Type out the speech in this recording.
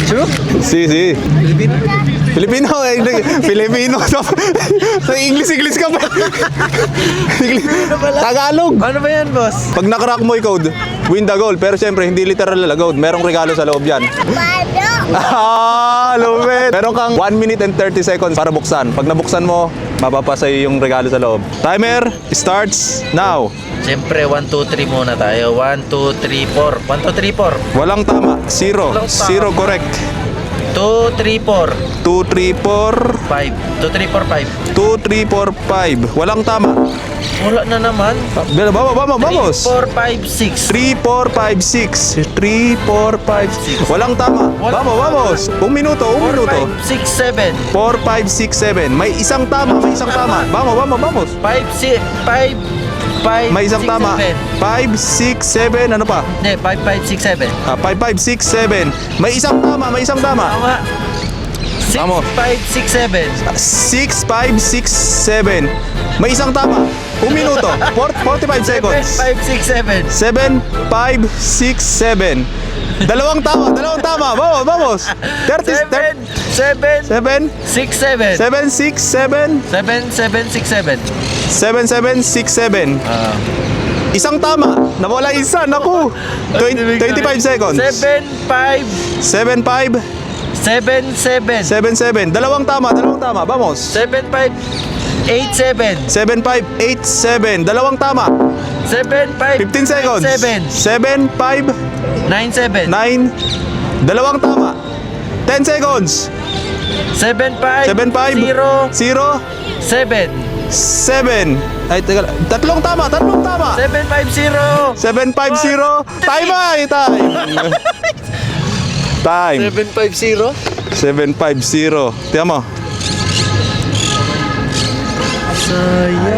True? Si. Filipino. Filipino. Sa English ka pa. Tagalog. Ano ba yan, boss? Pag nakarack mo yung code, win the goal. Pero syempre, hindi literal na code. Merong regalo sa loob yan. Lupit. Meron kang 1 minute and 30 seconds para buksan. Pag nabuksan mo, mapapasa yung regalo sa loob. Timer starts now. Siyempre, 1, 2, 3 muna tayo. 1, 2, 3, 4. 1, 2, 3, 4. Walang tama. Zero. Walang tama. Zero correct. 2, 3, 4. 2, 3, 4. 5. 2, 3, 4, 5. 2, 3, 4, 5. Walang tama. Wala na naman. Vamos. 4, 5, 6. 3, 4, 5, 6. 3, 4, 5, 6. Walang tama. Vamos. 1 minuto. 4, 5, 6, 7. 4, 5, 6, 7. May isang tama. Vamos. 5, 6, 5. May isang tama. 5, 6, 7. Ano pa? Hindi, 5, 5, 6, 7. 5, 5, 6, 7. May isang tama. Tama. 6, Vamos. 5, 6, 7. 6, 5, 6, 7. May isang tama. 1 minuto. 45 seconds. 7, 5, 6, 7. 7, 5, 6, 7. Dalawang tama. Vamos. 30, 7, 7, 6, 7. 7, 6, 7. 7, 7, 6, 7. 7, 7, 6, 7. Isang tama. Nawala isa. Naku. 25 seconds. 7, 5, 7, 5, 7, 7. 7, 7. Dalawang tama. Vamos. 7, 5, 8, 7. 7, 5, 8, 7. Dalawang tama. 7, 5, 15 seconds. 7. 7, 5, 9, 7. 9. Dalawang tama. 10 seconds. 7, 5, 7, 5, 0, 0, 7. 7. Ay, teka. Tatlong tama. 7, 5, 0. 7, 5, 0. Time. Time. 7, 5, 0. 7, 5, 0. Tiyan mo. Sayang.